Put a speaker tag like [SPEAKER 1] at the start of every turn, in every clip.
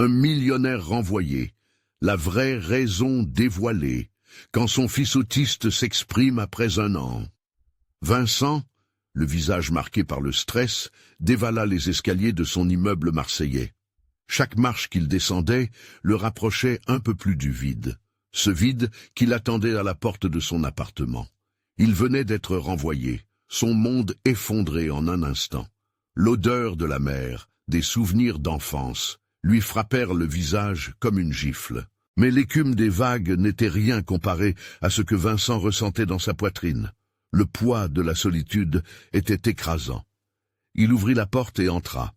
[SPEAKER 1] un millionnaire renvoyé, la vraie raison dévoilée, quand son fils autiste s'exprime après 1 an. Vincent, le visage marqué par le stress, dévala les escaliers de son immeuble marseillais. Chaque marche qu'il descendait le rapprochait un peu plus du vide, ce vide qui l'attendait à la porte de son appartement. Il venait d'être renvoyé, son monde effondré en un instant. L'odeur de la mer, des souvenirs d'enfance, lui frappèrent le visage comme une gifle. Mais l'écume des vagues n'était rien comparé à ce que Vincent ressentait dans sa poitrine. Le poids de la solitude était écrasant. Il ouvrit la porte et entra.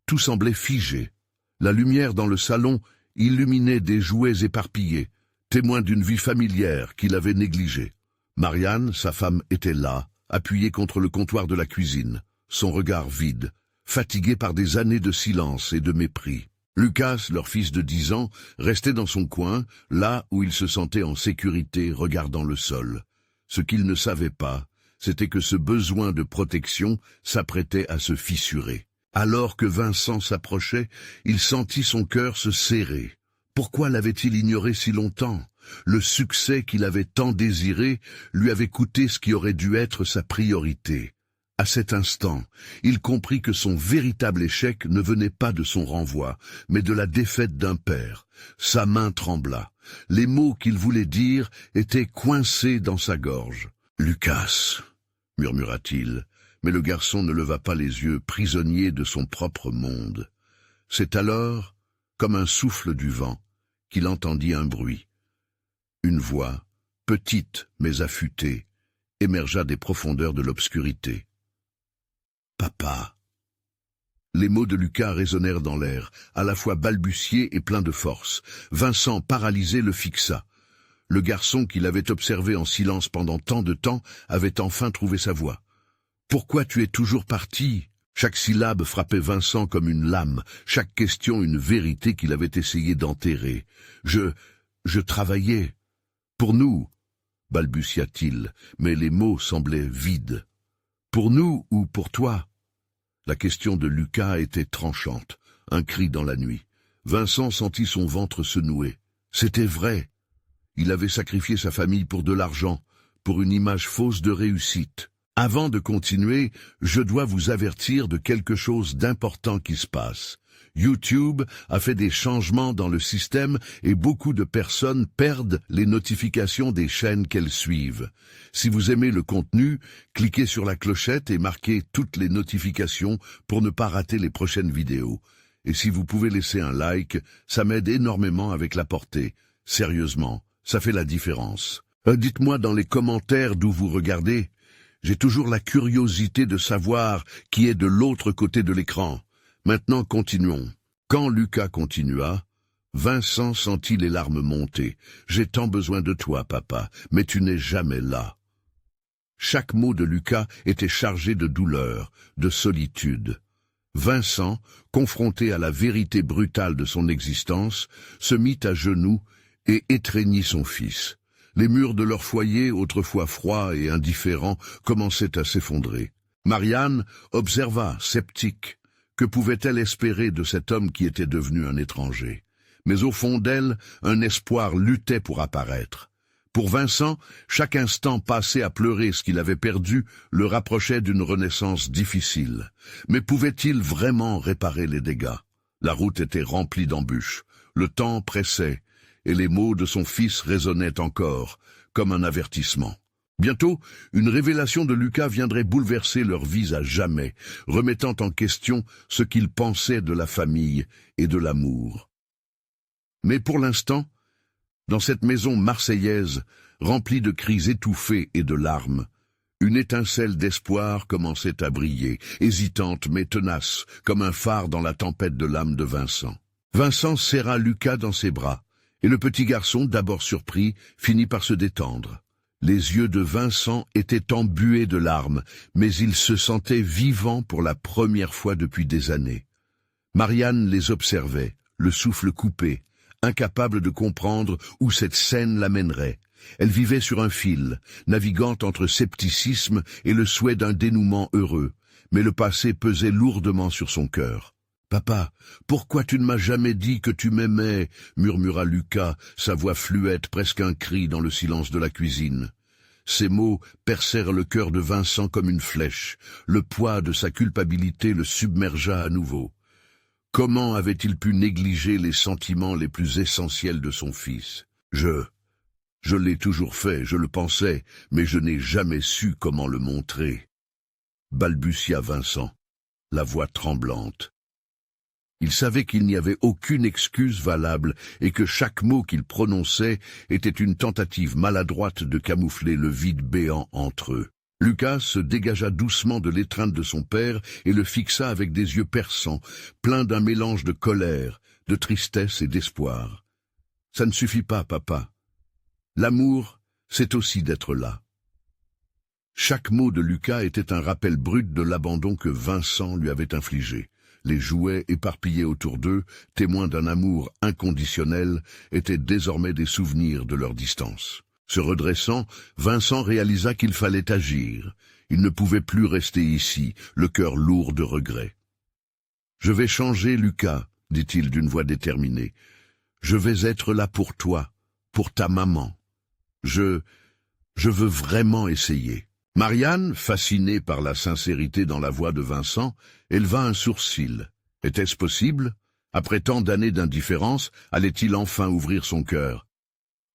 [SPEAKER 1] Tout semblait figé. La lumière dans le salon illuminait des jouets éparpillés, témoins d'une vie familière qu'il avait négligée. Marianne, sa femme, était là, appuyée contre le comptoir de la cuisine, son regard vide, fatigué par des années de silence et de mépris. Lucas, leur fils de 10 ans, restait dans son coin, là où il se sentait en sécurité, regardant le sol. Ce qu'il ne savait pas, c'était que ce besoin de protection s'apprêtait à se fissurer. Alors que Vincent s'approchait, il sentit son cœur se serrer. Pourquoi l'avait-il ignoré si longtemps? Le succès qu'il avait tant désiré lui avait coûté ce qui aurait dû être sa priorité. À cet instant, il comprit que son véritable échec ne venait pas de son renvoi, mais de la défaite d'un père. Sa main trembla. Les mots qu'il voulait dire étaient coincés dans sa gorge. « Lucas !» murmura-t-il, mais le garçon ne leva pas les yeux, prisonnier de son propre monde. C'est alors, comme un souffle du vent, qu'il entendit un bruit. Une voix, petite mais affûtée, émergea des profondeurs de l'obscurité. « Papa !» Les mots de Lucas résonnèrent dans l'air, à la fois balbutiés et pleins de force. Vincent, paralysé, le fixa. Le garçon qu'il avait observé en silence pendant tant de temps avait enfin trouvé sa voix. « Pourquoi tu es toujours parti ?» Chaque syllabe frappait Vincent comme une lame, chaque question une vérité qu'il avait essayé d'enterrer. « Je travaillais. Pour nous !» balbutia-t-il, mais les mots semblaient vides. « Pour nous ou pour toi ?» La question de Lucas était tranchante, un cri dans la nuit. Vincent sentit son ventre se nouer. C'était vrai. Il avait sacrifié sa famille pour de l'argent, pour une image fausse de réussite. Avant de continuer, je dois vous avertir de quelque chose d'important qui se passe. YouTube a fait des changements dans le système et beaucoup de personnes perdent les notifications des chaînes qu'elles suivent. Si vous aimez le contenu, cliquez sur la clochette et marquez toutes les notifications pour ne pas rater les prochaines vidéos. Et si vous pouvez laisser un like, ça m'aide énormément avec la portée. Sérieusement, ça fait la différence. Dites-moi dans les commentaires d'où vous regardez. J'ai toujours la curiosité de savoir qui est de l'autre côté de l'écran. Maintenant, continuons. Quand Lucas continua, Vincent sentit les larmes monter. « J'ai tant besoin de toi, papa, mais tu n'es jamais là. » Chaque mot de Lucas était chargé de douleur, de solitude. Vincent, confronté à la vérité brutale de son existence, se mit à genoux et étreignit son fils. Les murs de leur foyer, autrefois froids et indifférents, commençaient à s'effondrer. Marianne observa, sceptique. Que pouvait-elle espérer de cet homme qui était devenu un étranger? Mais au fond d'elle, un espoir luttait pour apparaître. Pour Vincent, chaque instant passé à pleurer ce qu'il avait perdu le rapprochait d'une renaissance difficile. Mais pouvait-il vraiment réparer les dégâts? La route était remplie d'embûches, le temps pressait, et les mots de son fils résonnaient encore, comme un avertissement. Bientôt, une révélation de Lucas viendrait bouleverser leurs vies à jamais, remettant en question ce qu'ils pensaient de la famille et de l'amour. Mais pour l'instant, dans cette maison marseillaise, remplie de cris étouffés et de larmes, une étincelle d'espoir commençait à briller, hésitante mais tenace, comme un phare dans la tempête de l'âme de Vincent. Vincent serra Lucas dans ses bras, et le petit garçon, d'abord surpris, finit par se détendre. Les yeux de Vincent étaient embués de larmes, mais il se sentait vivant pour la première fois depuis des années. Marianne les observait, le souffle coupé, incapable de comprendre où cette scène l'amènerait. Elle vivait sur un fil, naviguant entre scepticisme et le souhait d'un dénouement heureux, mais le passé pesait lourdement sur son cœur. Papa, pourquoi tu ne m'as jamais dit que tu m'aimais » murmura Lucas, sa voix fluette, presque un cri dans le silence de la cuisine. Ces mots percèrent le cœur de Vincent comme une flèche. Le poids de sa culpabilité le submergea à nouveau. Comment avait-il pu négliger les sentiments les plus essentiels de son fils? Je l'ai toujours fait, je le pensais, mais je n'ai jamais su comment le montrer. Balbutia Vincent, la voix tremblante. Il savait qu'il n'y avait aucune excuse valable et que chaque mot qu'il prononçait était une tentative maladroite de camoufler le vide béant entre eux. Lucas se dégagea doucement de l'étreinte de son père et le fixa avec des yeux perçants, pleins d'un mélange de colère, de tristesse et d'espoir. « Ça ne suffit pas, papa. L'amour, c'est aussi d'être là. » Chaque mot de Lucas était un rappel brut de l'abandon que Vincent lui avait infligé. Les jouets éparpillés autour d'eux, témoins d'un amour inconditionnel, étaient désormais des souvenirs de leur distance. Se redressant, Vincent réalisa qu'il fallait agir. Il ne pouvait plus rester ici, le cœur lourd de regrets. « Je vais changer, Lucas, » dit-il d'une voix déterminée. « Je vais être là pour toi, pour ta maman. Je veux vraiment essayer. » Marianne, fascinée par la sincérité dans la voix de Vincent, éleva un sourcil. Était-ce possible? Après tant d'années d'indifférence, allait-il enfin ouvrir son cœur?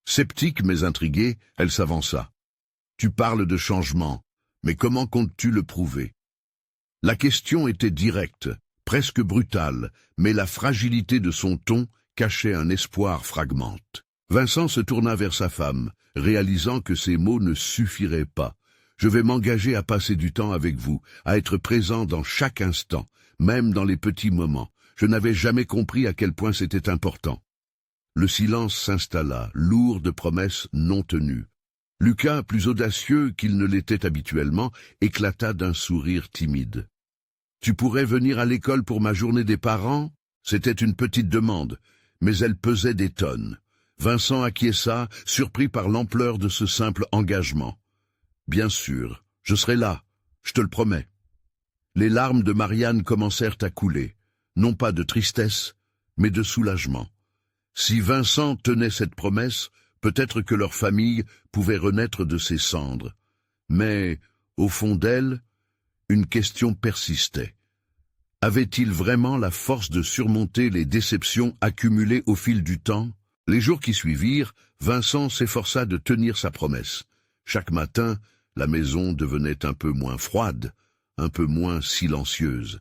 [SPEAKER 1] Sceptique mais intriguée, elle s'avança. « Tu parles de changement, mais comment comptes-tu le prouver ?» La question était directe, presque brutale, mais la fragilité de son ton cachait un espoir fragmente. Vincent se tourna vers sa femme, réalisant que ces mots ne suffiraient pas. « Je vais m'engager à passer du temps avec vous, à être présent dans chaque instant, même dans les petits moments. Je n'avais jamais compris à quel point c'était important. » Le silence s'installa, lourd de promesses non tenues. Lucas, plus audacieux qu'il ne l'était habituellement, éclata d'un sourire timide. « Tu pourrais venir à l'école pour ma journée des parents ?» C'était une petite demande, mais elle pesait des tonnes. Vincent acquiesça, surpris par l'ampleur de ce simple engagement. « Bien sûr, je serai là, je te le promets. » Les larmes de Marianne commencèrent à couler, non pas de tristesse, mais de soulagement. Si Vincent tenait cette promesse, peut-être que leur famille pouvait renaître de ses cendres. Mais, au fond d'elle, une question persistait. Avait-il vraiment la force de surmonter les déceptions accumulées au fil du temps? Les jours qui suivirent, Vincent s'efforça de tenir sa promesse. Chaque matin, la maison devenait un peu moins froide, un peu moins silencieuse.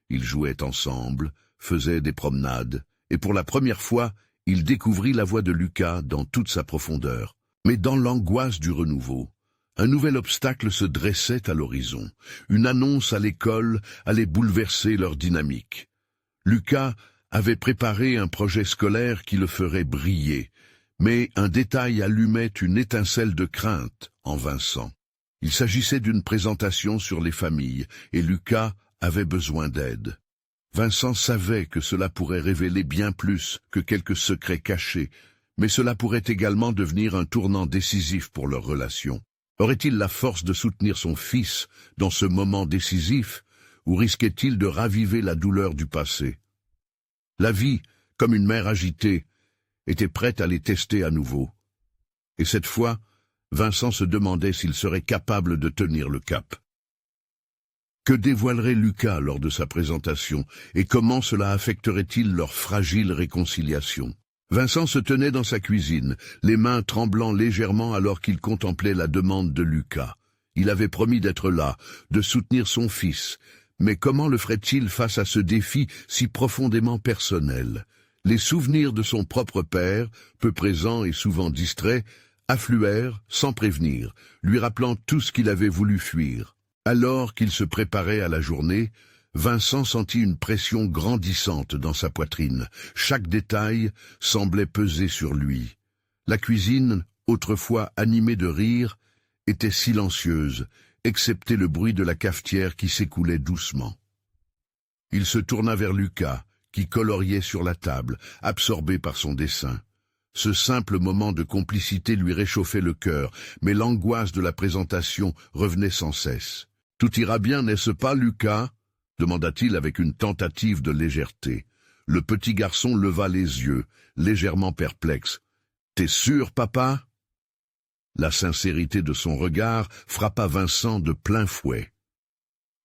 [SPEAKER 1] Ils jouaient ensemble, faisaient des promenades, et pour la première fois, il découvrit la voix de Lucas dans toute sa profondeur. Mais dans l'angoisse du renouveau, un nouvel obstacle se dressait à l'horizon. Une annonce à l'école allait bouleverser leur dynamique. Lucas avait préparé un projet scolaire qui le ferait briller, mais un détail allumait une étincelle de crainte en Vincent. Il s'agissait d'une présentation sur les familles, et Lucas avait besoin d'aide. Vincent savait que cela pourrait révéler bien plus que quelques secrets cachés, mais cela pourrait également devenir un tournant décisif pour leur relation. Aurait-il la force de soutenir son fils dans ce moment décisif, ou risquait-il de raviver la douleur du passé? La vie, comme une mer agitée, était prête à les tester à nouveau. Et cette fois, Vincent se demandait s'il serait capable de tenir le cap. Que dévoilerait Lucas lors de sa présentation, et comment cela affecterait-il leur fragile réconciliation? Vincent se tenait dans sa cuisine, les mains tremblant légèrement alors qu'il contemplait la demande de Lucas. Il avait promis d'être là, de soutenir son fils, mais comment le ferait-il face à ce défi si profondément personnel? Les souvenirs de son propre père, peu présent et souvent distrait, affluèrent sans prévenir, lui rappelant tout ce qu'il avait voulu fuir. Alors qu'il se préparait à la journée, Vincent sentit une pression grandissante dans sa poitrine. Chaque détail semblait peser sur lui. La cuisine, autrefois animée de rire, était silencieuse, excepté le bruit de la cafetière qui s'écoulait doucement. Il se tourna vers Lucas, qui coloriait sur la table, absorbé par son dessin. Ce simple moment de complicité lui réchauffait le cœur, mais l'angoisse de la présentation revenait sans cesse. « Tout ira bien, n'est-ce pas, Lucas ?» demanda-t-il avec une tentative de légèreté. Le petit garçon leva les yeux, légèrement perplexe. « T'es sûr, papa ?» La sincérité de son regard frappa Vincent de plein fouet.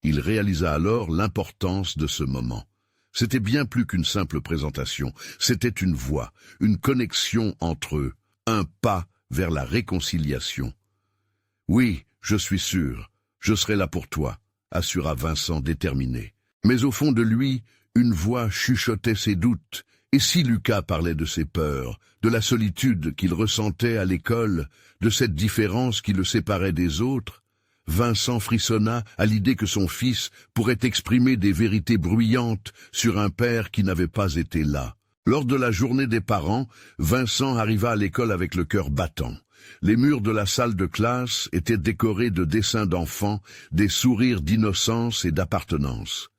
[SPEAKER 1] Il réalisa alors l'importance de ce moment. C'était bien plus qu'une simple présentation, c'était une voie, une connexion entre eux, un pas vers la réconciliation. « Oui, je suis sûr, je serai là pour toi », assura Vincent déterminé. Mais au fond de lui, une voix chuchotait ses doutes. Et si Lucas parlait de ses peurs, de la solitude qu'il ressentait à l'école, de cette différence qui le séparait des autres, Vincent frissonna à l'idée que son fils pourrait exprimer des vérités bruyantes sur un père qui n'avait pas été là. Lors de la journée des parents, Vincent arriva à l'école avec le cœur battant. Les murs de la salle de classe étaient décorés de dessins d'enfants, des sourires d'innocence et d'appartenance.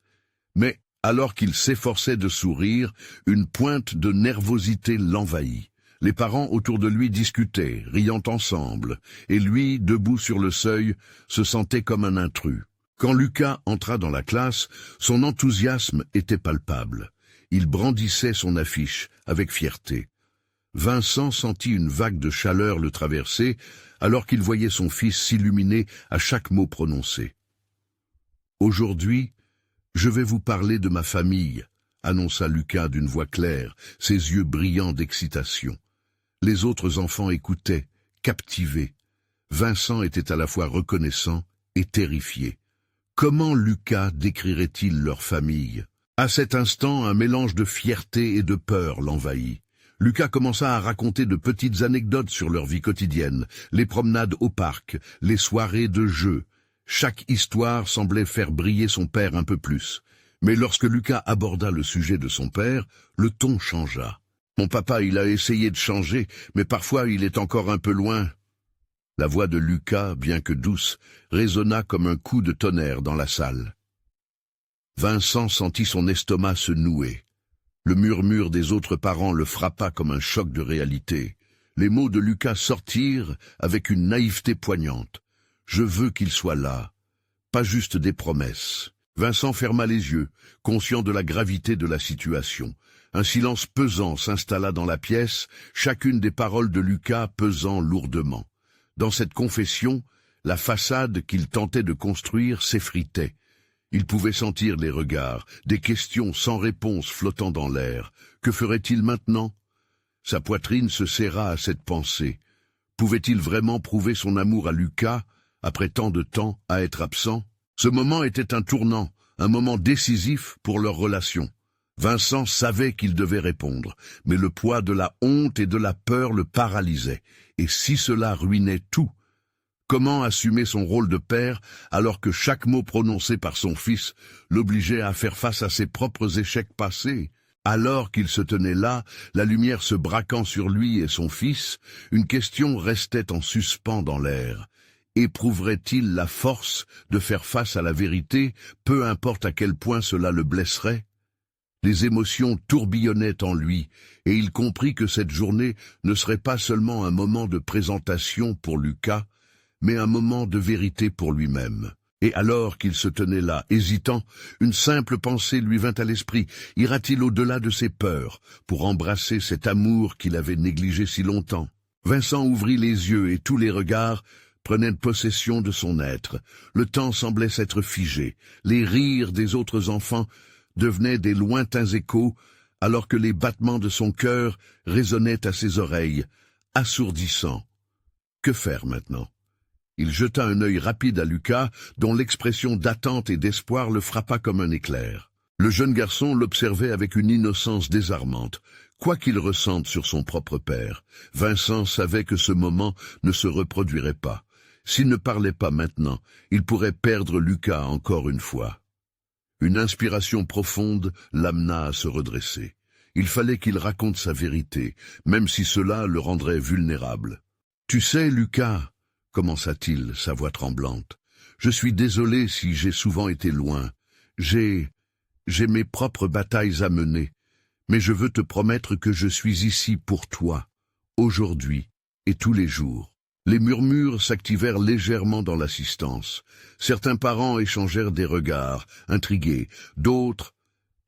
[SPEAKER 1] Mais, alors qu'il s'efforçait de sourire, une pointe de nervosité l'envahit. Les parents autour de lui discutaient, riant ensemble, et lui, debout sur le seuil, se sentait comme un intrus. Quand Lucas entra dans la classe, son enthousiasme était palpable. Il brandissait son affiche avec fierté. Vincent sentit une vague de chaleur le traverser, alors qu'il voyait son fils s'illuminer à chaque mot prononcé. « Aujourd'hui, je vais vous parler de ma famille, » annonça Lucas d'une voix claire, ses yeux brillants d'excitation. Les autres enfants écoutaient, captivés. Vincent était à la fois reconnaissant et terrifié. Comment Lucas décrirait-il leur famille? À cet instant, un mélange de fierté et de peur l'envahit. Lucas commença à raconter de petites anecdotes sur leur vie quotidienne, les promenades au parc, les soirées de jeux. Chaque histoire semblait faire briller son père un peu plus. Mais lorsque Lucas aborda le sujet de son père, le ton changea. « Mon papa, il a essayé de changer, mais parfois il est encore un peu loin. » La voix de Lucas, bien que douce, résonna comme un coup de tonnerre dans la salle. Vincent sentit son estomac se nouer. Le murmure des autres parents le frappa comme un choc de réalité. Les mots de Lucas sortirent avec une naïveté poignante. « Je veux qu'il soit là, pas juste des promesses. » Vincent ferma les yeux, conscient de la gravité de la situation. Un silence pesant s'installa dans la pièce, chacune des paroles de Lucas pesant lourdement. Dans cette confession, la façade qu'il tentait de construire s'effritait. Il pouvait sentir les regards, des questions sans réponse flottant dans l'air. Que ferait-il maintenant? Sa poitrine se serra à cette pensée. Pouvait-il vraiment prouver son amour à Lucas, après tant de temps à être absent? Ce moment était un tournant, un moment décisif pour leur relation. Vincent savait qu'il devait répondre, mais le poids de la honte et de la peur le paralysait. Et si cela ruinait tout? Comment assumer son rôle de père alors que chaque mot prononcé par son fils l'obligeait à faire face à ses propres échecs passés? Alors qu'il se tenait là, la lumière se braquant sur lui et son fils, une question restait en suspens dans l'air. Éprouverait-il la force de faire face à la vérité, peu importe à quel point cela le blesserait? Les émotions tourbillonnaient en lui, et il comprit que cette journée ne serait pas seulement un moment de présentation pour Lucas, mais un moment de vérité pour lui-même. Et alors qu'il se tenait là, hésitant, une simple pensée lui vint à l'esprit. Ira-t-il au-delà de ses peurs, pour embrasser cet amour qu'il avait négligé si longtemps? Vincent ouvrit les yeux et tous les regards prenaient possession de son être. Le temps semblait s'être figé. Les rires des autres enfants devenaient des lointains échos, alors que les battements de son cœur résonnaient à ses oreilles, assourdissants. Que faire maintenant? Il jeta un œil rapide à Lucas, dont l'expression d'attente et d'espoir le frappa comme un éclair. Le jeune garçon l'observait avec une innocence désarmante. Quoi qu'il ressente sur son propre père, Vincent savait que ce moment ne se reproduirait pas. S'il ne parlait pas maintenant, il pourrait perdre Lucas encore une fois. Une inspiration profonde l'amena à se redresser. Il fallait qu'il raconte sa vérité, même si cela le rendrait vulnérable. « Tu sais, Lucas, » commença-t-il, sa voix tremblante, « je suis désolé si j'ai souvent été loin. J'ai mes propres batailles à mener, mais je veux te promettre que je suis ici pour toi, aujourd'hui et tous les jours. » Les murmures s'activèrent légèrement dans l'assistance. Certains parents échangèrent des regards, intrigués, d'autres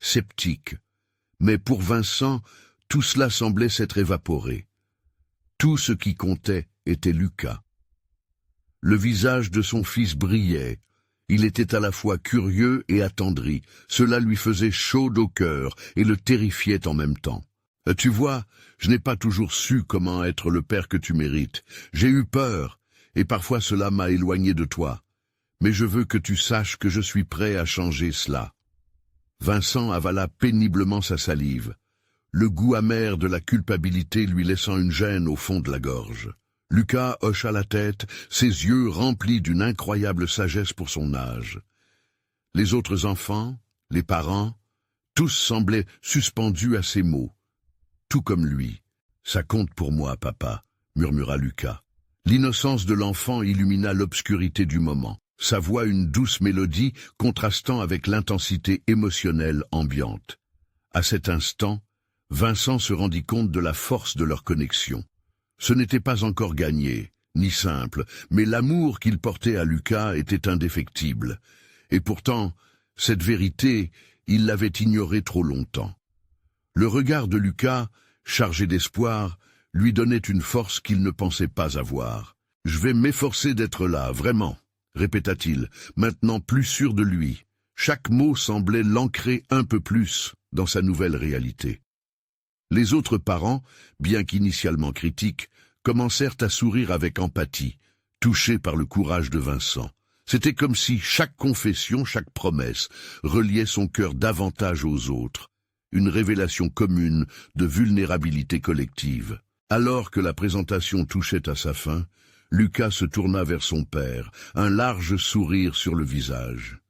[SPEAKER 1] sceptiques. Mais pour Vincent, tout cela semblait s'être évaporé. Tout ce qui comptait était Lucas. Le visage de son fils brillait. Il était à la fois curieux et attendri. Cela lui faisait chaud au cœur et le terrifiait en même temps. « Tu vois, je n'ai pas toujours su comment être le père que tu mérites. J'ai eu peur, et parfois cela m'a éloigné de toi. Mais je veux que tu saches que je suis prêt à changer cela. » Vincent avala péniblement sa salive, le goût amer de la culpabilité lui laissant une gêne au fond de la gorge. Lucas hocha la tête, ses yeux remplis d'une incroyable sagesse pour son âge. Les autres enfants, les parents, tous semblaient suspendus à ces mots. Tout comme lui. « Ça compte pour moi, papa », murmura Lucas. L'innocence de l'enfant illumina l'obscurité du moment, sa voix une douce mélodie contrastant avec l'intensité émotionnelle ambiante. À cet instant, Vincent se rendit compte de la force de leur connexion. Ce n'était pas encore gagné, ni simple, mais l'amour qu'il portait à Lucas était indéfectible. Et pourtant, cette vérité, il l'avait ignorée trop longtemps. Le regard de Lucas, chargé d'espoir, lui donnait une force qu'il ne pensait pas avoir. « Je vais m'efforcer d'être là, vraiment », répéta-t-il, maintenant plus sûr de lui. Chaque mot semblait l'ancrer un peu plus dans sa nouvelle réalité. Les autres parents, bien qu'initialement critiques, commencèrent à sourire avec empathie, touchés par le courage de Vincent. C'était comme si chaque confession, chaque promesse, reliait son cœur davantage aux autres. Une révélation commune de vulnérabilité collective. Alors que la présentation touchait à sa fin, Lucas se tourna vers son père, un large sourire sur le visage.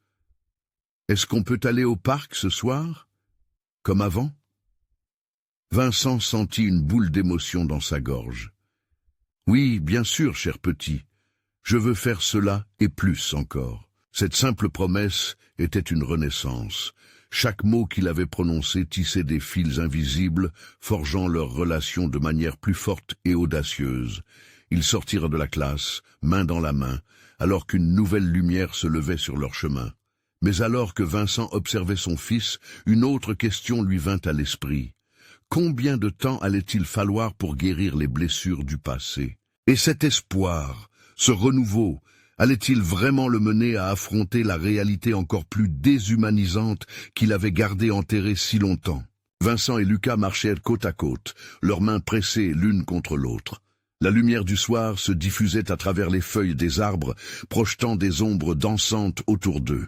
[SPEAKER 1] « Est-ce qu'on peut aller au parc ce soir? Comme avant ?» Vincent sentit une boule d'émotion dans sa gorge. « Oui, bien sûr, cher petit. Je veux faire cela et plus encore. » Cette simple promesse était une renaissance. Chaque mot qu'il avait prononcé tissait des fils invisibles, forgeant leur relation de manière plus forte et audacieuse. Ils sortirent de la classe, main dans la main, alors qu'une nouvelle lumière se levait sur leur chemin. Mais alors que Vincent observait son fils, une autre question lui vint à l'esprit. Combien de temps allait-il falloir pour guérir les blessures du passé? Et cet espoir, ce renouveau, allait-il vraiment le mener à affronter la réalité encore plus déshumanisante qu'il avait gardée enterrée si longtemps? Vincent et Lucas marchèrent côte à côte, leurs mains pressées l'une contre l'autre. La lumière du soir se diffusait à travers les feuilles des arbres, projetant des ombres dansantes autour d'eux.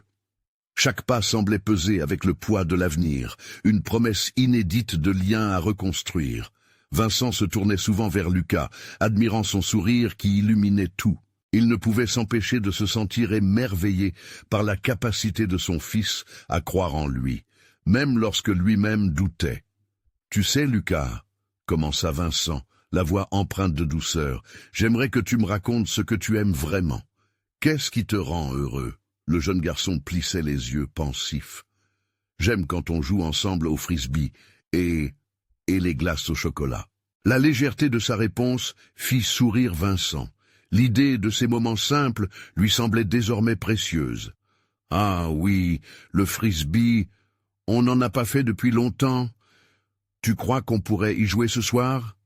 [SPEAKER 1] Chaque pas semblait peser avec le poids de l'avenir, une promesse inédite de lien à reconstruire. Vincent se tournait souvent vers Lucas, admirant son sourire qui illuminait tout. Il ne pouvait s'empêcher de se sentir émerveillé par la capacité de son fils à croire en lui, même lorsque lui-même doutait. « Tu sais, Lucas, » commença Vincent, la voix empreinte de douceur, « j'aimerais que tu me racontes ce que tu aimes vraiment. Qu'est-ce qui te rend heureux ?» Le jeune garçon plissait les yeux pensif. « J'aime quand on joue ensemble au frisbee et les glaces au chocolat. » La légèreté de sa réponse fit sourire Vincent. L'idée de ces moments simples lui semblait désormais précieuse. « Ah oui, le frisbee, on n'en a pas fait depuis longtemps. Tu crois qu'on pourrait y jouer ce soir ?»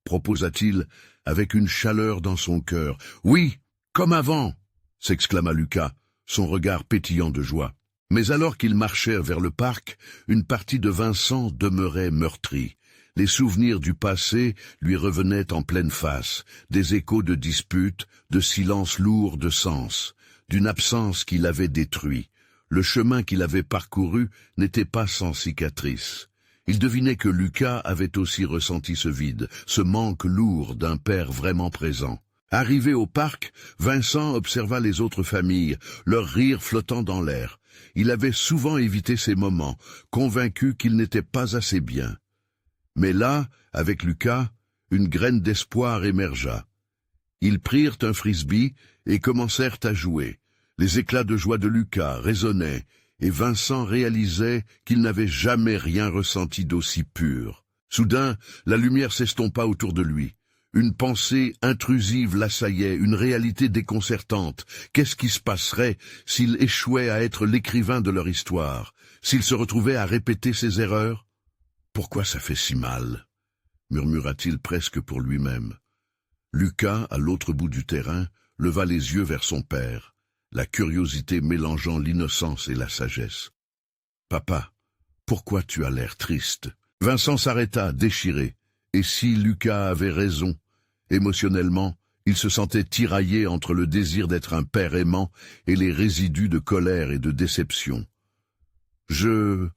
[SPEAKER 1] proposa-t-il avec une chaleur dans son cœur. « Oui, comme avant !» s'exclama Lucas, son regard pétillant de joie. Mais alors qu'ils marchèrent vers le parc, une partie de Vincent demeurait meurtrie. Les souvenirs du passé lui revenaient en pleine face, des échos de disputes, de silences lourds de sens, d'une absence qui l'avait détruit. Le chemin qu'il avait parcouru n'était pas sans cicatrices. Il devinait que Lucas avait aussi ressenti ce vide, ce manque lourd d'un père vraiment présent. Arrivé au parc, Vincent observa les autres familles, leurs rires flottant dans l'air. Il avait souvent évité ces moments, convaincu qu'il n'était pas assez bien. Mais là, avec Lucas, une graine d'espoir émergea. Ils prirent un frisbee et commencèrent à jouer. Les éclats de joie de Lucas résonnaient, et Vincent réalisait qu'il n'avait jamais rien ressenti d'aussi pur. Soudain, la lumière s'estompa autour de lui. Une pensée intrusive l'assaillait, une réalité déconcertante. Qu'est-ce qui se passerait s'il échouait à être l'écrivain de leur histoire, s'il se retrouvait à répéter ses erreurs? Pourquoi ça fait si mal? Murmura-t-il presque pour lui-même. Lucas, à l'autre bout du terrain, leva les yeux vers son père, la curiosité mélangeant l'innocence et la sagesse. « Papa, pourquoi tu as l'air triste ?» Vincent s'arrêta, déchiré. Et si Lucas avait raison? Émotionnellement, il se sentait tiraillé entre le désir d'être un père aimant et les résidus de colère et de déception. « Je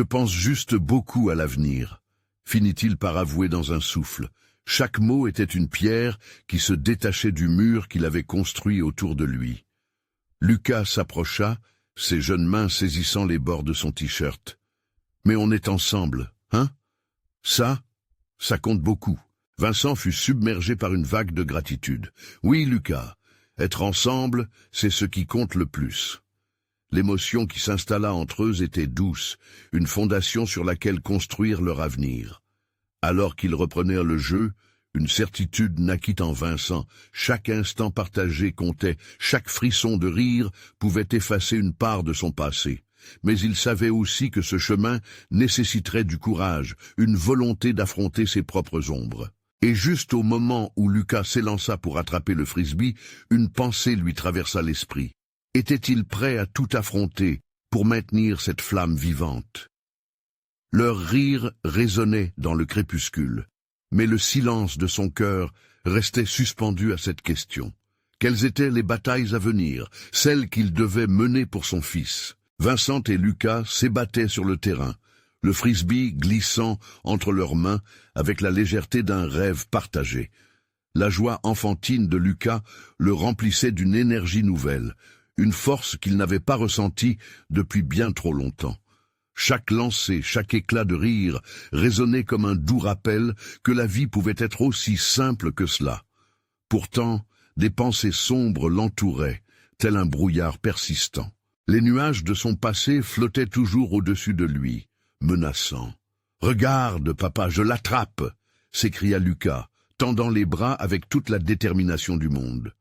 [SPEAKER 1] pense juste beaucoup à l'avenir, » finit-il par avouer dans un souffle. Chaque mot était une pierre qui se détachait du mur qu'il avait construit autour de lui. Lucas s'approcha, ses jeunes mains saisissant les bords de son t-shirt. « Mais on est ensemble, hein? Ça compte beaucoup. » Vincent fut submergé par une vague de gratitude. « Oui, Lucas, être ensemble, c'est ce qui compte le plus. » L'émotion qui s'installa entre eux était douce, une fondation sur laquelle construire leur avenir. Alors qu'ils reprenèrent le jeu, une certitude naquit en Vincent. Chaque instant partagé comptait, chaque frisson de rire pouvait effacer une part de son passé. Mais il savait aussi que ce chemin nécessiterait du courage, une volonté d'affronter ses propres ombres. Et juste au moment où Lucas s'élança pour attraper le frisbee, une pensée lui traversa l'esprit. Était-il prêt à tout affronter pour maintenir cette flamme vivante? Leur rire résonnait dans le crépuscule, mais le silence de son cœur restait suspendu à cette question. Quelles étaient les batailles à venir, celles qu'il devait mener pour son fils? Vincent et Lucas s'ébattaient sur le terrain, le frisbee glissant entre leurs mains avec la légèreté d'un rêve partagé. La joie enfantine de Lucas le remplissait d'une énergie nouvelle, une force qu'il n'avait pas ressentie depuis bien trop longtemps. Chaque lancer, chaque éclat de rire résonnait comme un doux rappel que la vie pouvait être aussi simple que cela. Pourtant, des pensées sombres l'entouraient, tel un brouillard persistant. Les nuages de son passé flottaient toujours au-dessus de lui, menaçants. « Regarde, papa, je l'attrape !» s'écria Lucas, tendant les bras avec toute la détermination du monde.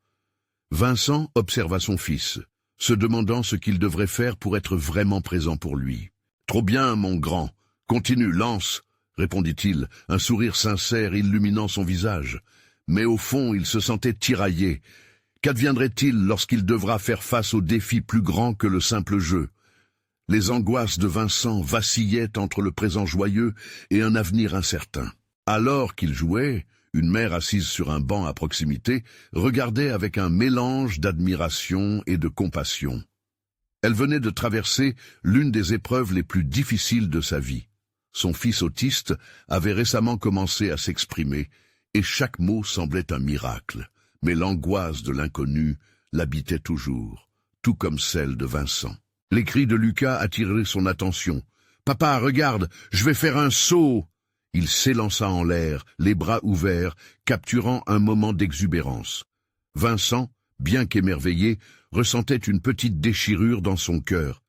[SPEAKER 1] Vincent observa son fils, se demandant ce qu'il devrait faire pour être vraiment présent pour lui. « Trop bien, mon grand. Continue, lance !» répondit-il, un sourire sincère illuminant son visage. Mais au fond, il se sentait tiraillé. Qu'adviendrait-il lorsqu'il devra faire face aux défis plus grands que le simple jeu? Les angoisses de Vincent vacillaient entre le présent joyeux et un avenir incertain. Alors qu'il jouait, une mère assise sur un banc à proximité regardait avec un mélange d'admiration et de compassion. Elle venait de traverser l'une des épreuves les plus difficiles de sa vie. Son fils autiste avait récemment commencé à s'exprimer, et chaque mot semblait un miracle. Mais l'angoisse de l'inconnu l'habitait toujours, tout comme celle de Vincent. Les cris de Lucas attiraient son attention. « Papa, regarde, je vais faire un saut !» Il s'élança en l'air, les bras ouverts, capturant un moment d'exubérance. Vincent, bien qu'émerveillé, ressentait une petite déchirure dans son cœur.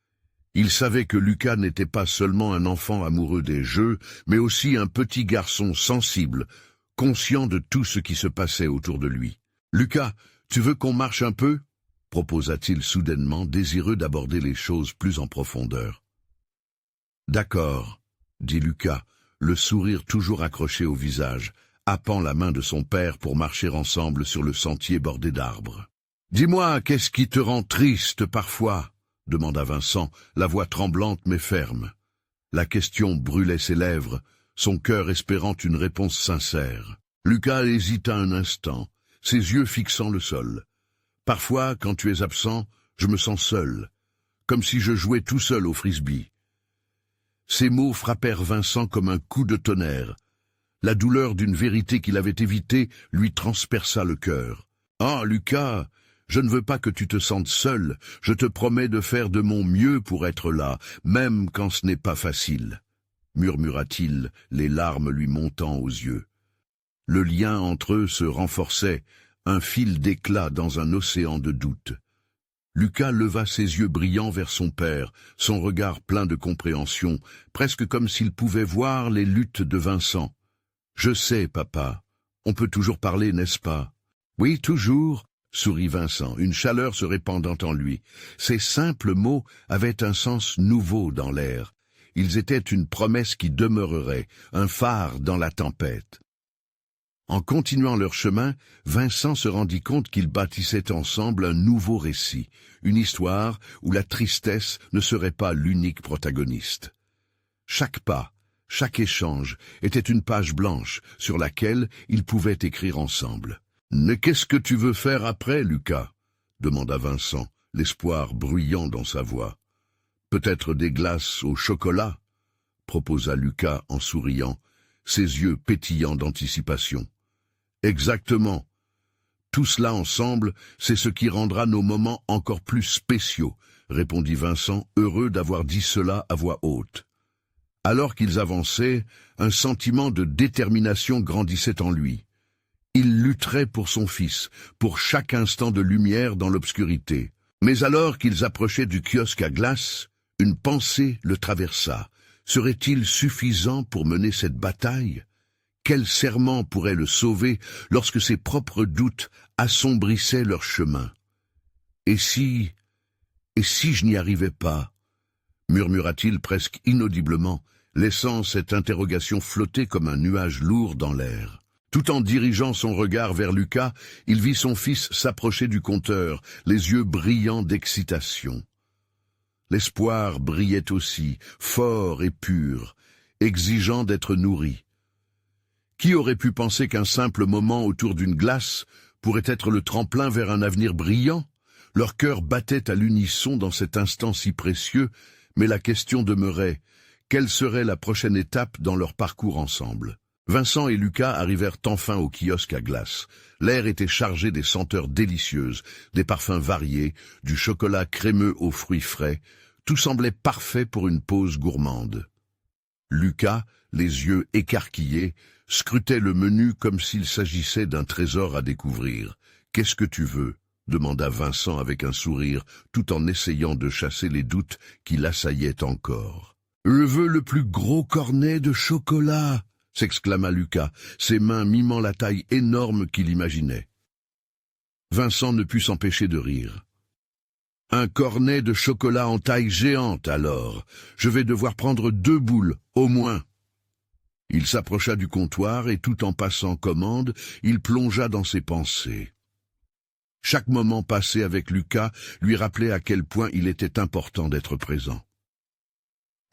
[SPEAKER 1] Il savait que Lucas n'était pas seulement un enfant amoureux des jeux, mais aussi un petit garçon sensible, conscient de tout ce qui se passait autour de lui. « Lucas, tu veux qu'on marche un peu ?» proposa-t-il soudainement, désireux d'aborder les choses plus en profondeur. « D'accord, » dit Lucas, le sourire toujours accroché au visage, happant la main de son père pour marcher ensemble sur le sentier bordé d'arbres. « Dis-moi, qu'est-ce qui te rend triste parfois ?» demanda Vincent, la voix tremblante mais ferme. La question brûlait ses lèvres, son cœur espérant une réponse sincère. Lucas hésita un instant, ses yeux fixant le sol. « Parfois, quand tu es absent, je me sens seul, comme si je jouais tout seul au frisbee. » Ces mots frappèrent Vincent comme un coup de tonnerre. La douleur d'une vérité qu'il avait évitée lui transperça le cœur. « Ah, Lucas, je ne veux pas que tu te sentes seul, je te promets de faire de mon mieux pour être là, même quand ce n'est pas facile. » murmura-t-il, les larmes lui montant aux yeux. Le lien entre eux se renforçait, un fil d'éclat dans un océan de doute. Lucas leva ses yeux brillants vers son père, son regard plein de compréhension, presque comme s'il pouvait voir les luttes de Vincent. « Je sais, papa, On peut toujours parler, n'est-ce pas? Oui, toujours, sourit Vincent, une chaleur se répandant en lui. Ces simples mots avaient un sens nouveau dans l'air. Ils étaient une promesse qui demeurerait, un phare dans la tempête. En continuant leur chemin, Vincent se rendit compte qu'ils bâtissaient ensemble un nouveau récit, une histoire où la tristesse ne serait pas l'unique protagoniste. Chaque pas, chaque échange était une page blanche sur laquelle ils pouvaient écrire ensemble. « Mais qu'est-ce que tu veux faire après, Lucas » demanda Vincent, l'espoir bruyant dans sa voix. « Peut-être des glaces au chocolat » proposa Lucas en souriant, ses yeux pétillants d'anticipation. « Exactement. Tout cela ensemble, c'est ce qui rendra nos moments encore plus spéciaux, » répondit Vincent, heureux d'avoir dit cela à voix haute. Alors qu'ils avançaient, un sentiment de détermination grandissait en lui. Il lutterait pour son fils, pour chaque instant de lumière dans l'obscurité. Mais alors qu'ils approchaient du kiosque à glace, une pensée le traversa. Serait-il suffisant pour mener cette bataille? Quel serment pourrait le sauver lorsque ses propres doutes assombrissaient leur chemin? Et si je n'y arrivais pas? Murmura-t-il presque inaudiblement, laissant cette interrogation flotter comme un nuage lourd dans l'air. Tout en dirigeant son regard vers Lucas, il vit son fils s'approcher du compteur, les yeux brillants d'excitation. L'espoir brillait aussi, fort et pur, exigeant d'être nourri. Qui aurait pu penser qu'un simple moment autour d'une glace pourrait être le tremplin vers un avenir brillant? Leur cœur battait à l'unisson dans cet instant si précieux, mais la question demeurait, quelle serait la prochaine étape dans leur parcours ensemble? Vincent et Lucas arrivèrent enfin au kiosque à glace. L'air était chargé des senteurs délicieuses, des parfums variés, du chocolat crémeux aux fruits frais. Tout semblait parfait pour une pause gourmande. Lucas, les yeux écarquillés, scrutait le menu comme s'il s'agissait d'un trésor à découvrir. « Qu'est-ce que tu veux ?» demanda Vincent avec un sourire, tout en essayant de chasser les doutes qui l'assaillaient encore. « Je veux le plus gros cornet de chocolat !» s'exclama Lucas, ses mains mimant la taille énorme qu'il imaginait. Vincent ne put s'empêcher de rire. « Un cornet de chocolat en taille géante, alors. Je vais devoir prendre 2 boules, au moins. » Il s'approcha du comptoir et tout en passant commande, il plongea dans ses pensées. Chaque moment passé avec Lucas lui rappelait à quel point il était important d'être présent.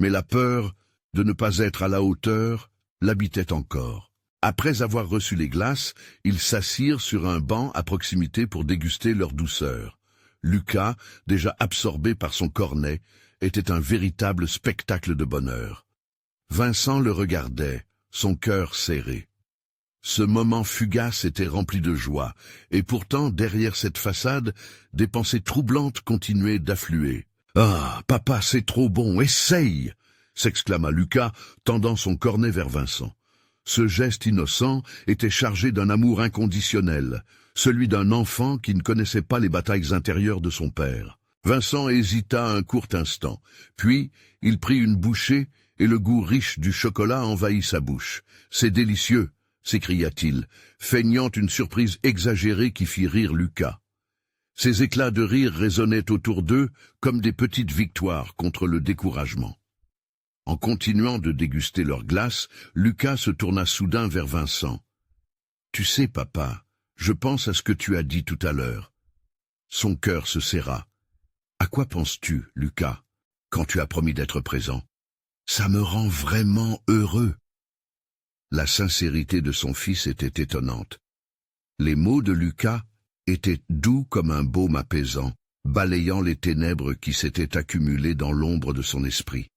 [SPEAKER 1] Mais la peur de ne pas être à la hauteur l'habitait encore. Après avoir reçu les glaces, ils s'assirent sur un banc à proximité pour déguster leur douceur. Lucas, déjà absorbé par son cornet, était un véritable spectacle de bonheur. Vincent le regardait, son cœur serré. Ce moment fugace était rempli de joie, et pourtant, derrière cette façade, des pensées troublantes continuaient d'affluer. « Ah, papa, c'est trop bon, essaye !» s'exclama Lucas, tendant son cornet vers Vincent. Ce geste innocent était chargé d'un amour inconditionnel, celui d'un enfant qui ne connaissait pas les batailles intérieures de son père. Vincent hésita un court instant, puis il prit une bouchée et le goût riche du chocolat envahit sa bouche. « C'est délicieux !» s'écria-t-il, feignant une surprise exagérée qui fit rire Lucas. Ces éclats de rire résonnaient autour d'eux comme des petites victoires contre le découragement. En continuant de déguster leur glace, Lucas se tourna soudain vers Vincent. « Tu sais, papa, je pense à ce que tu as dit tout à l'heure. » Son cœur se serra. « À quoi penses-tu, Lucas, quand tu as promis d'être présent? Ça me rend vraiment heureux. » La sincérité de son fils était étonnante. Les mots de Lucas étaient doux comme un baume apaisant, balayant les ténèbres qui s'étaient accumulées dans l'ombre de son esprit.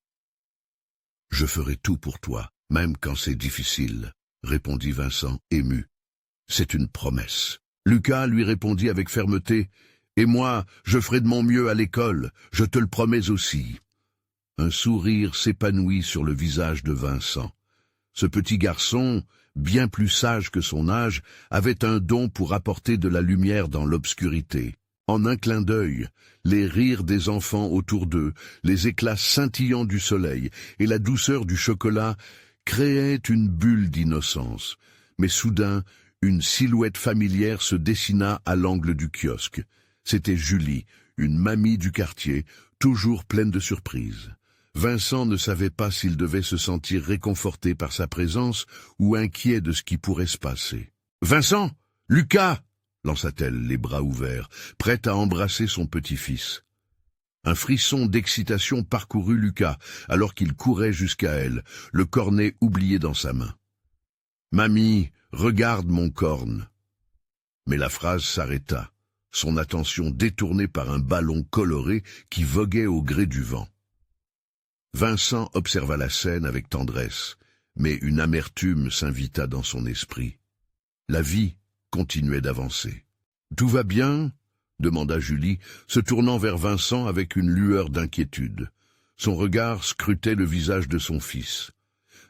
[SPEAKER 1] « Je ferai tout pour toi, même quand c'est difficile, » répondit Vincent, ému. « C'est une promesse. » Lucas lui répondit avec fermeté, « Et moi, je ferai de mon mieux à l'école, je te le promets aussi. » Un sourire s'épanouit sur le visage de Vincent. Ce petit garçon, bien plus sage que son âge, avait un don pour apporter de la lumière dans l'obscurité. En un clin d'œil, les rires des enfants autour d'eux, les éclats scintillants du soleil et la douceur du chocolat créaient une bulle d'innocence. Mais soudain, une silhouette familière se dessina à l'angle du kiosque. C'était Julie, une mamie du quartier, toujours pleine de surprises. Vincent ne savait pas s'il devait se sentir réconforté par sa présence ou inquiet de ce qui pourrait se passer. « Vincent! Lucas !» lança-t-elle, les bras ouverts, prête à embrasser son petit-fils. Un frisson d'excitation parcourut Lucas, alors qu'il courait jusqu'à elle, le cornet oublié dans sa main. « Mamie, regarde mon corne !» Mais la phrase s'arrêta, son attention détournée par un ballon coloré qui voguait au gré du vent. Vincent observa la scène avec tendresse, mais une amertume s'invita dans son esprit. La vie continuait d'avancer. « Tout va bien ?» demanda Julie, se tournant vers Vincent avec une lueur d'inquiétude. Son regard scrutait le visage de son fils.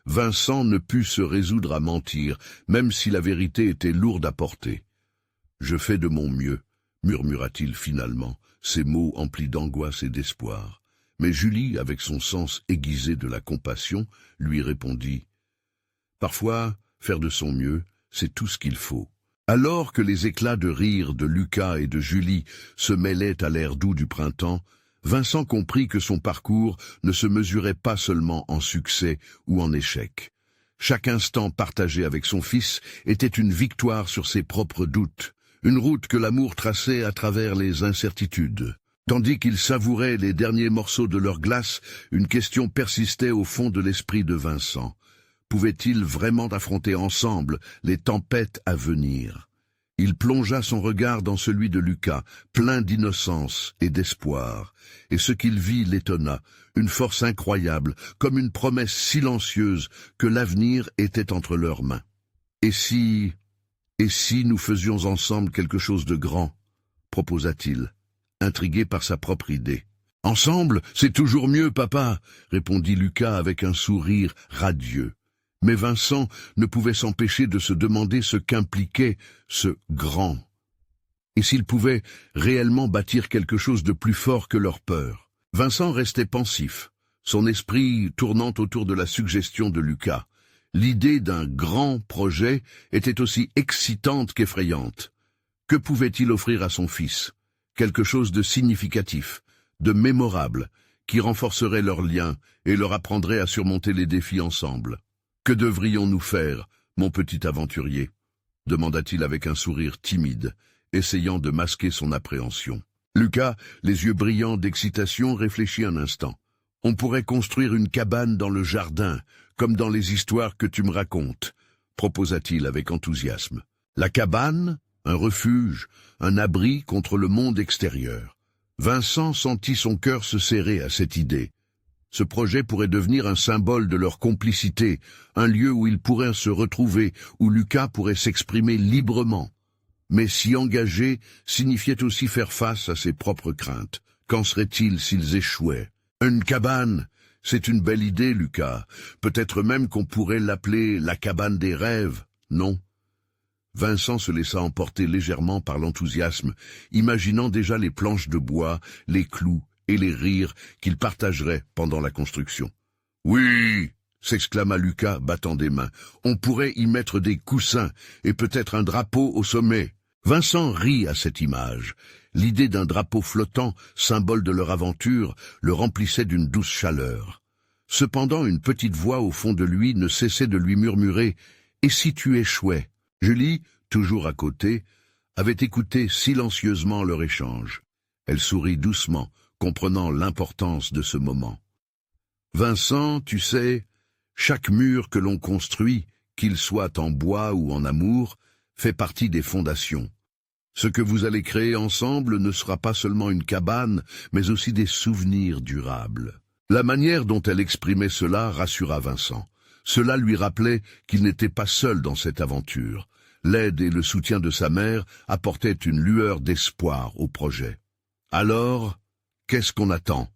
[SPEAKER 1] Vincent ne put se résoudre à mentir, même si la vérité était lourde à porter. « Je fais de mon mieux », murmura-t-il finalement, ses mots emplis d'angoisse et d'espoir. Mais Julie, avec son sens aiguisé de la compassion, lui répondit « Parfois, faire de son mieux, c'est tout ce qu'il faut. » Alors que les éclats de rire de Lucas et de Julie se mêlaient à l'air doux du printemps, Vincent comprit que son parcours ne se mesurait pas seulement en succès ou en échec. Chaque instant partagé avec son fils était une victoire sur ses propres doutes, une route que l'amour traçait à travers les incertitudes. Tandis qu'ils savouraient les derniers morceaux de leur glace, une question persistait au fond de l'esprit de Vincent. Pouvaient-ils vraiment affronter ensemble les tempêtes à venir? Il plongea son regard dans celui de Lucas, plein d'innocence et d'espoir, et ce qu'il vit l'étonna, une force incroyable, comme une promesse silencieuse que l'avenir était entre leurs mains. Et si nous faisions ensemble quelque chose de grand, proposa-t-il, intrigué par sa propre idée. « Ensemble, c'est toujours mieux, papa !» répondit Lucas avec un sourire radieux. Mais Vincent ne pouvait s'empêcher de se demander ce qu'impliquait ce grand. Et s'il pouvait réellement bâtir quelque chose de plus fort que leur peur. Vincent restait pensif, son esprit tournant autour de la suggestion de Lucas. L'idée d'un grand projet était aussi excitante qu'effrayante. Que pouvait-il offrir à son fils? Quelque chose de significatif, de mémorable, qui renforcerait leurs liens et leur apprendrait à surmonter les défis ensemble. « Que devrions-nous faire, mon petit aventurier ?» demanda-t-il avec un sourire timide, essayant de masquer son appréhension. Lucas, les yeux brillants d'excitation, réfléchit un instant. « On pourrait construire une cabane dans le jardin, comme dans les histoires que tu me racontes, » proposa-t-il avec enthousiasme. La cabane, un refuge, un abri contre le monde extérieur. Vincent sentit son cœur se serrer à cette idée. Ce projet pourrait devenir un symbole de leur complicité, un lieu où ils pourraient se retrouver, où Lucas pourrait s'exprimer librement. Mais s'y engager signifiait aussi faire face à ses propres craintes. Qu'en serait-il s'ils échouaient? Une cabane, c'est une belle idée, Lucas. Peut-être même qu'on pourrait l'appeler la cabane des rêves, non? Vincent se laissa emporter légèrement par l'enthousiasme, imaginant déjà les planches de bois, les clous et les rires qu'ils partageraient pendant la construction. « Oui !» s'exclama Lucas, battant des mains. « On pourrait y mettre des coussins et peut-être un drapeau au sommet. » Vincent rit à cette image. L'idée d'un drapeau flottant, symbole de leur aventure, le remplissait d'une douce chaleur. Cependant, une petite voix au fond de lui ne cessait de lui murmurer « Et si tu échouais ?» Julie, toujours à côté, avait écouté silencieusement leur échange. Elle sourit doucement, comprenant l'importance de ce moment. « Vincent, tu sais, chaque mur que l'on construit, qu'il soit en bois ou en amour, fait partie des fondations. Ce que vous allez créer ensemble ne sera pas seulement une cabane, mais aussi des souvenirs durables. » La manière dont elle exprimait cela rassura Vincent. Cela lui rappelait qu'il n'était pas seul dans cette aventure. L'aide et le soutien de sa mère apportaient une lueur d'espoir au projet. « Alors, qu'est-ce qu'on attend ?»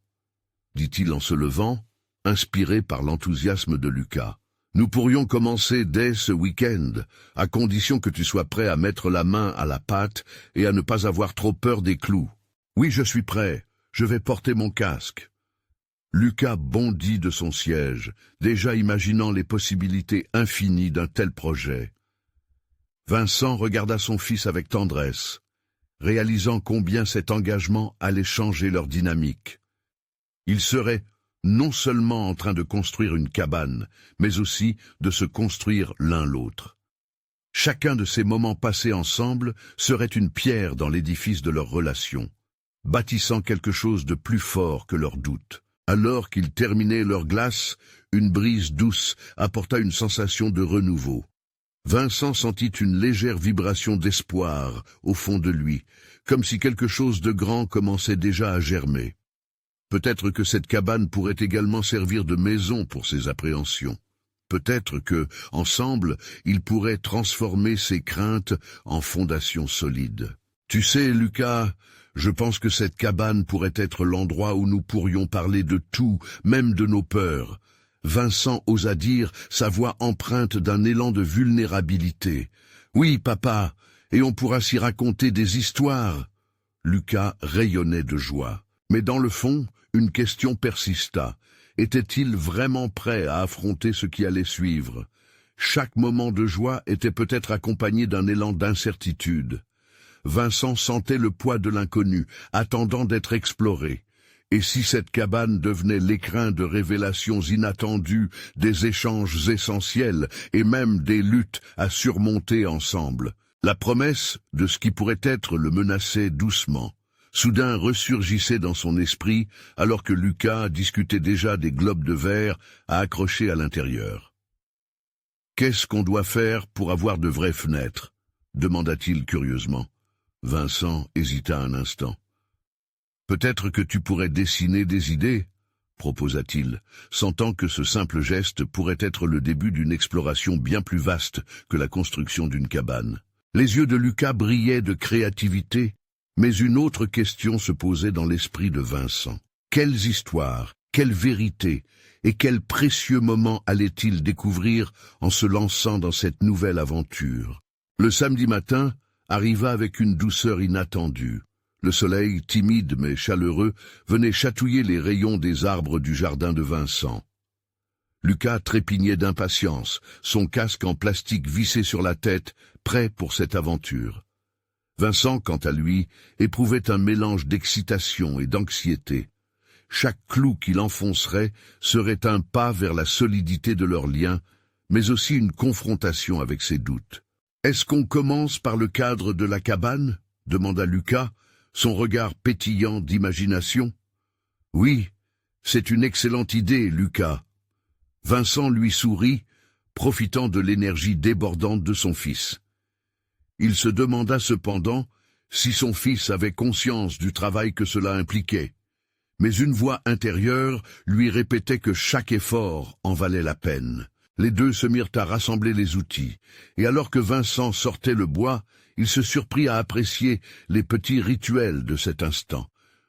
[SPEAKER 1] dit-il en se levant, inspiré par l'enthousiasme de Lucas. « Nous pourrions commencer dès ce week-end, à condition que tu sois prêt à mettre la main à la pâte et à ne pas avoir trop peur des clous. »« Oui, je suis prêt. Je vais porter mon casque. » Lucas bondit de son siège, déjà imaginant les possibilités infinies d'un tel projet. « Vincent regarda son fils avec tendresse, réalisant combien cet engagement allait changer leur dynamique. Ils seraient non seulement en train de construire une cabane, mais aussi de se construire l'un l'autre. Chacun de ces moments passés ensemble serait une pierre dans l'édifice de leur relation, bâtissant quelque chose de plus fort que leurs doutes. Alors qu'ils terminaient leur glace, une brise douce apporta une sensation de renouveau. Vincent sentit une légère vibration d'espoir au fond de lui, comme si quelque chose de grand commençait déjà à germer. Peut-être que cette cabane pourrait également servir de maison pour ses appréhensions. Peut-être que, ensemble, ils pourraient transformer ses craintes en fondation solide. Tu sais, Lucas, je pense que cette cabane pourrait être l'endroit où nous pourrions parler de tout, même de nos peurs. Vincent osa dire, sa voix empreinte d'un élan de vulnérabilité. Oui, papa, et on pourra s'y raconter des histoires. Lucas rayonnait de joie. Mais dans le fond, une question persista. Était-il vraiment prêt à affronter ce qui allait suivre? Chaque moment de joie était peut-être accompagné d'un élan d'incertitude. Vincent sentait le poids de l'inconnu, attendant d'être exploré. Et si cette cabane devenait l'écrin de révélations inattendues, des échanges essentiels et même des luttes à surmonter ensemble? La promesse de ce qui pourrait être le menaçait doucement. Soudain ressurgissait dans son esprit, alors que Lucas discutait déjà des globes de verre à accrocher à l'intérieur. « Qu'est-ce qu'on doit faire pour avoir de vraies fenêtres » demanda-t-il curieusement. Vincent hésita un instant. « Peut-être que tu pourrais dessiner des idées » proposa-t-il, sentant que ce simple geste pourrait être le début d'une exploration bien plus vaste que la construction d'une cabane. Les yeux de Lucas brillaient de créativité, mais une autre question se posait dans l'esprit de Vincent. Quelles histoires, quelles vérités et quels précieux moments allait-il découvrir en se lançant dans cette nouvelle aventure? Le samedi matin arriva avec une douceur inattendue. Le soleil, timide mais chaleureux, venait chatouiller les rayons des arbres du jardin de Vincent. Lucas trépignait d'impatience, son casque en plastique vissé sur la tête, prêt pour cette aventure. Vincent, quant à lui, éprouvait un mélange d'excitation et d'anxiété. Chaque clou qu'il enfoncerait serait un pas vers la solidité de leur lien, mais aussi une confrontation avec ses doutes. « Est-ce qu'on commence par le cadre de la cabane » demanda Lucas, son regard pétillant d'imagination. « Oui, c'est une excellente idée, Lucas. » Vincent lui sourit, profitant de l'énergie débordante de son fils. Il se demanda cependant si son fils avait conscience du travail que cela impliquait. Mais une voix intérieure lui répétait que chaque effort en valait la peine. Les deux se mirent à rassembler les outils, et alors que Vincent sortait le bois, il se surprit à apprécier les petits rituels de cet instant.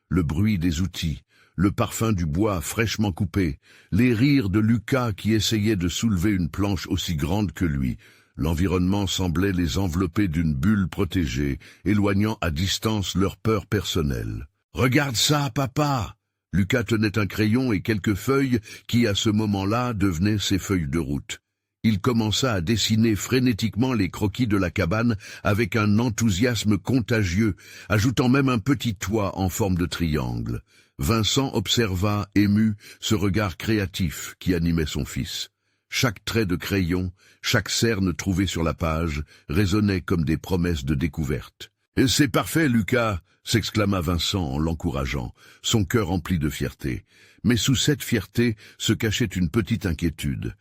[SPEAKER 1] Le bruit des outils, le parfum du bois fraîchement coupé, les rires de Lucas qui essayait de soulever une planche aussi grande que lui. L'environnement semblait les envelopper d'une bulle protégée, éloignant à distance leurs peurs personnelles. « Regarde ça, papa !» Lucas tenait un crayon et quelques feuilles qui, à ce moment-là, devenaient ses feuilles de route. Il commença à dessiner frénétiquement les croquis de la cabane avec un enthousiasme contagieux, ajoutant même un petit toit en forme de triangle. Vincent observa, ému, ce regard créatif qui animait son fils. Chaque trait de crayon, chaque cerne trouvée sur la page, résonnait comme des promesses de découverte. « C'est parfait, Lucas !» s'exclama Vincent en l'encourageant, son cœur empli de fierté. Mais sous cette fierté se cachait une petite inquiétude.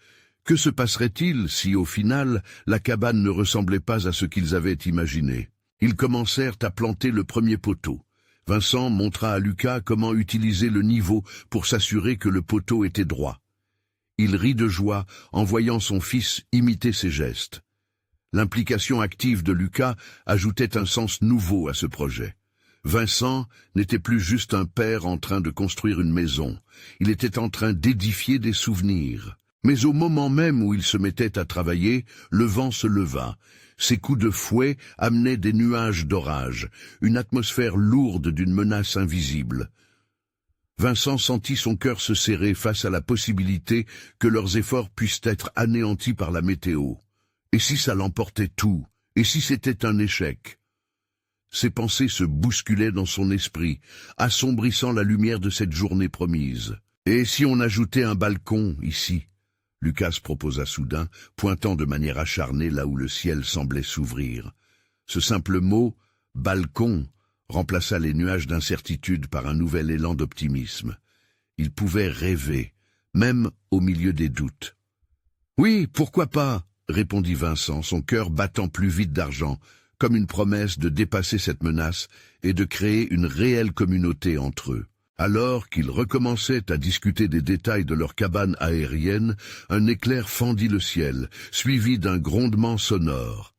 [SPEAKER 1] Que se passerait-il si, au final, la cabane ne ressemblait pas à ce qu'ils avaient imaginé? Ils commencèrent à planter le premier poteau. Vincent montra à Lucas comment utiliser le niveau pour s'assurer que le poteau était droit. Il rit de joie en voyant son fils imiter ses gestes. L'implication active de Lucas ajoutait un sens nouveau à ce projet. Vincent n'était plus juste un père en train de construire une maison, il était en train d'édifier des souvenirs. Mais au moment même où il se mettait à travailler, le vent se leva. Ses coups de fouet amenaient des nuages d'orage, une atmosphère lourde d'une menace invisible. Vincent sentit son cœur se serrer face à la possibilité que leurs efforts puissent être anéantis par la météo. Et si ça l'emportait tout, Et si c'était un échec? Ses pensées se bousculaient dans son esprit, assombrissant la lumière de cette journée promise. Et si on ajoutait un balcon, ici? Lucas proposa soudain, pointant de manière acharnée là où le ciel semblait s'ouvrir. Ce simple mot, « balcon », remplaça les nuages d'incertitude par un nouvel élan d'optimisme. Il pouvait rêver, même au milieu des doutes. « Oui, pourquoi pas ?» répondit Vincent, son cœur battant plus vite d'argent, comme une promesse de dépasser cette menace et de créer une réelle communauté entre eux. Alors qu'ils recommençaient à discuter des détails de leur cabane aérienne, un éclair fendit le ciel, suivi d'un grondement sonore.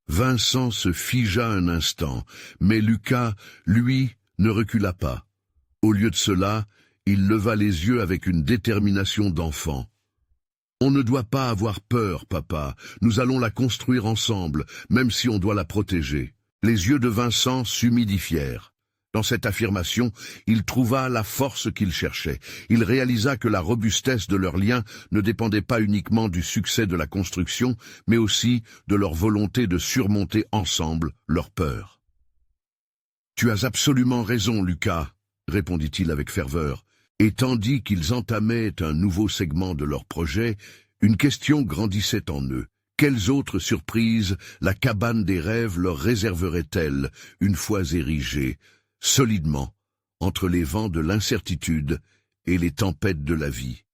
[SPEAKER 1] Vincent se figea un instant, mais Lucas, lui, ne recula pas. Au lieu de cela, il leva les yeux avec une détermination d'enfant. « On ne doit pas avoir peur, papa. Nous allons la construire ensemble, même si on doit la protéger. » Les yeux de Vincent s'humidifièrent. Dans cette affirmation, il trouva la force qu'il cherchait. Il réalisa que la robustesse de leur lien ne dépendait pas uniquement du succès de la construction, mais aussi de leur volonté de surmonter ensemble leur peur. « Tu as absolument raison, Lucas, » répondit-il avec ferveur. Et tandis qu'ils entamaient un nouveau segment de leur projet, une question grandissait en eux. Quelles autres surprises la cabane des rêves leur réserverait-elle, une fois érigée, solidement, entre les vents de l'incertitude et les tempêtes de la vie?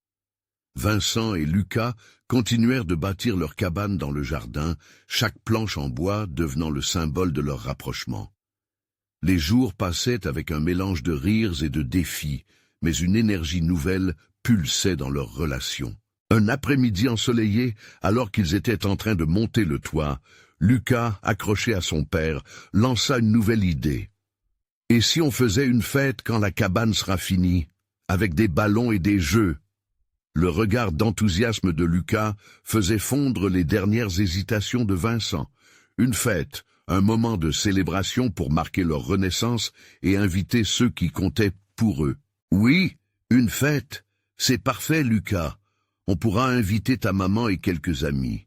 [SPEAKER 1] Vincent et Lucas continuèrent de bâtir leur cabane dans le jardin, chaque planche en bois devenant le symbole de leur rapprochement. Les jours passaient avec un mélange de rires et de défis, mais une énergie nouvelle pulsait dans leur relation. Un après-midi ensoleillé, alors qu'ils étaient en train de monter le toit, Lucas, accroché à son père, lança une nouvelle idée. « Et si on faisait une fête quand la cabane sera finie, avec des ballons et des jeux ?» Le regard d'enthousiasme de Lucas faisait fondre les dernières hésitations de Vincent. Une fête, un moment de célébration pour marquer leur renaissance et inviter ceux qui comptaient pour eux. « Oui, une fête. C'est parfait, Lucas. On pourra inviter ta maman et quelques amis. »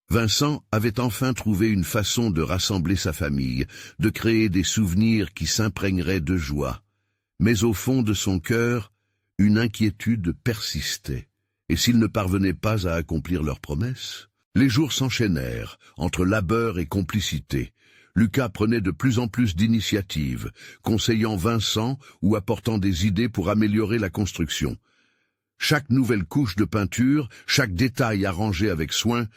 [SPEAKER 1] Vincent avait enfin trouvé une façon de rassembler sa famille, de créer des souvenirs qui s'imprégneraient de joie. Mais au fond de son cœur, une inquiétude persistait. Et s'ils ne parvenaient pas à accomplir leurs promesses? Les jours s'enchaînèrent, entre labeur et complicité. Lucas prenait de plus en plus d'initiatives, conseillant Vincent ou apportant des idées pour améliorer la construction. Chaque nouvelle couche de peinture, chaque détail arrangé avec soin,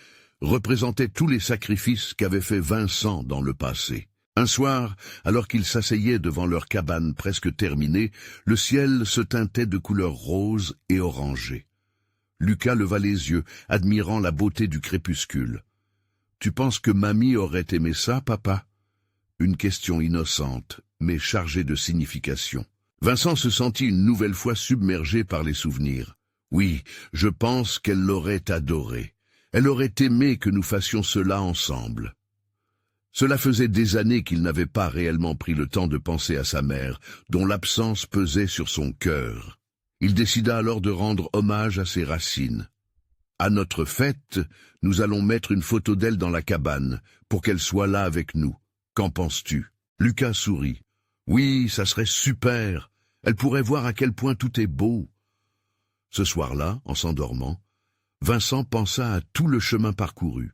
[SPEAKER 1] représentait tous les sacrifices qu'avait fait Vincent dans le passé. Un soir, alors qu'ils s'asseyaient devant leur cabane presque terminée, le ciel se teintait de couleurs roses et orangées. Lucas leva les yeux, admirant la beauté du crépuscule. « Tu penses que mamie aurait aimé ça, papa ?» Une question innocente, mais chargée de signification. Vincent se sentit une nouvelle fois submergé par les souvenirs. « Oui, je pense qu'elle l'aurait adoré. Elle aurait aimé que nous fassions cela ensemble. » Cela faisait des années qu'il n'avait pas réellement pris le temps de penser à sa mère, dont l'absence pesait sur son cœur. Il décida alors de rendre hommage à ses racines. « À notre fête, nous allons mettre une photo d'elle dans la cabane, pour qu'elle soit là avec nous. Qu'en penses-tu » Lucas sourit. « Oui, ça serait super. Elle pourrait voir à quel point tout est beau. » Ce soir-là, en s'endormant, Vincent pensa à tout le chemin parcouru.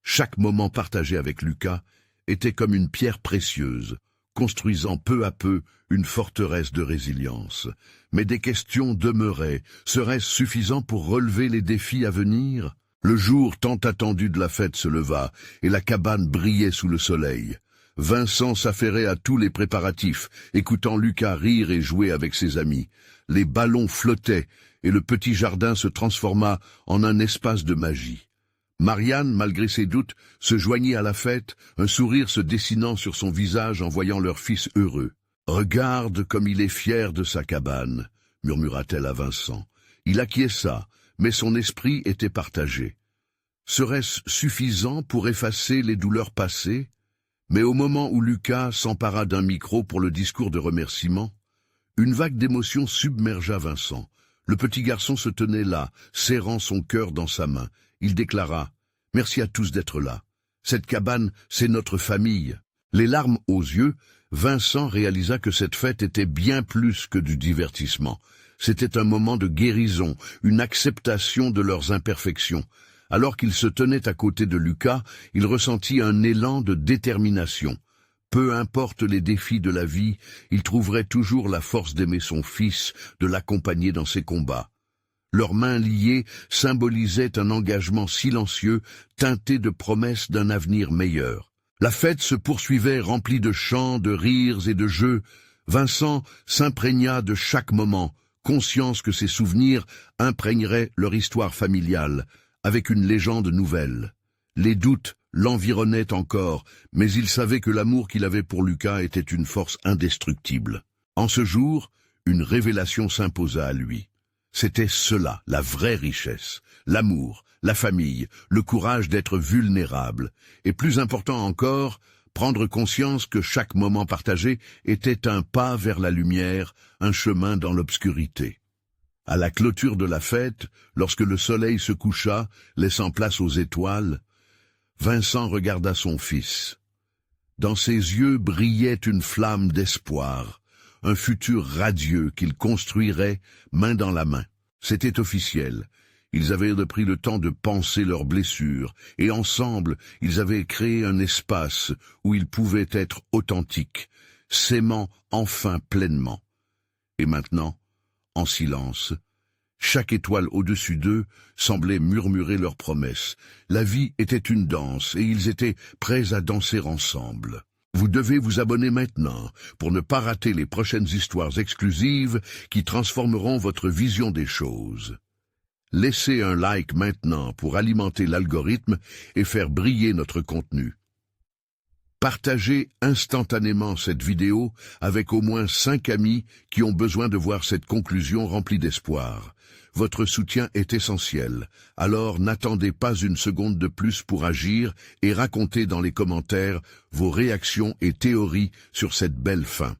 [SPEAKER 1] Chaque moment partagé avec Lucas était comme une pierre précieuse, construisant peu à peu une forteresse de résilience. Mais des questions demeuraient. Serait-ce suffisant pour relever les défis à venir? Le jour tant attendu de la fête se leva, et la cabane brillait sous le soleil. Vincent s'affairait à tous les préparatifs, écoutant Lucas rire et jouer avec ses amis. Les ballons flottaient, et le petit jardin se transforma en un espace de magie. Marianne, malgré ses doutes, se joignit à la fête, un sourire se dessinant sur son visage en voyant leur fils heureux. « Regarde comme il est fier de sa cabane », murmura-t-elle à Vincent. Il acquiesça, mais son esprit était partagé. Serait-ce suffisant pour effacer les douleurs passées? Mais au moment où Lucas s'empara d'un micro pour le discours de remerciement, une vague d'émotion submergea Vincent. Le petit garçon se tenait là, serrant son cœur dans sa main. Il déclara « Merci à tous d'être là. Cette cabane, c'est notre famille. Les larmes aux yeux, Vincent réalisa que cette fête était bien plus que du divertissement. C'était un moment de guérison, une acceptation de leurs imperfections. Alors qu'il se tenait à côté de Lucas, il ressentit un élan de détermination. Peu importe les défis de la vie, il trouverait toujours la force d'aimer son fils, de l'accompagner dans ses combats. Leurs mains liées symbolisaient un engagement silencieux, teinté de promesses d'un avenir meilleur. La fête se poursuivait remplie de chants, de rires et de jeux. Vincent s'imprégna de chaque moment, conscience que ses souvenirs imprégneraient leur histoire familiale, avec une légende nouvelle. Les doutes l'environnaient encore, mais il savait que l'amour qu'il avait pour Lucas était une force indestructible. En ce jour, une révélation s'imposa à lui. C'était cela, la vraie richesse, l'amour, la famille, le courage d'être vulnérable, et plus important encore, prendre conscience que chaque moment partagé était un pas vers la lumière, un chemin dans l'obscurité. À la clôture de la fête, lorsque le soleil se coucha, laissant place aux étoiles, Vincent regarda son fils. Dans ses yeux brillait une flamme d'espoir, un futur radieux qu'il construirait main dans la main. C'était officiel. Ils avaient pris le temps de panser leurs blessures, et ensemble, ils avaient créé un espace où ils pouvaient être authentiques, s'aimant enfin pleinement. Et maintenant, en silence, chaque étoile au-dessus d'eux semblait murmurer leurs promesses. La vie était une danse, et ils étaient prêts à danser ensemble. Vous devez vous abonner maintenant pour ne pas rater les prochaines histoires exclusives qui transformeront votre vision des choses. Laissez un like maintenant pour alimenter l'algorithme et faire briller notre contenu. Partagez instantanément cette vidéo avec au moins 5 amis qui ont besoin de voir cette conclusion remplie d'espoir. Votre soutien est essentiel, alors n'attendez pas une seconde de plus pour agir et racontez dans les commentaires vos réactions et théories sur cette belle fin.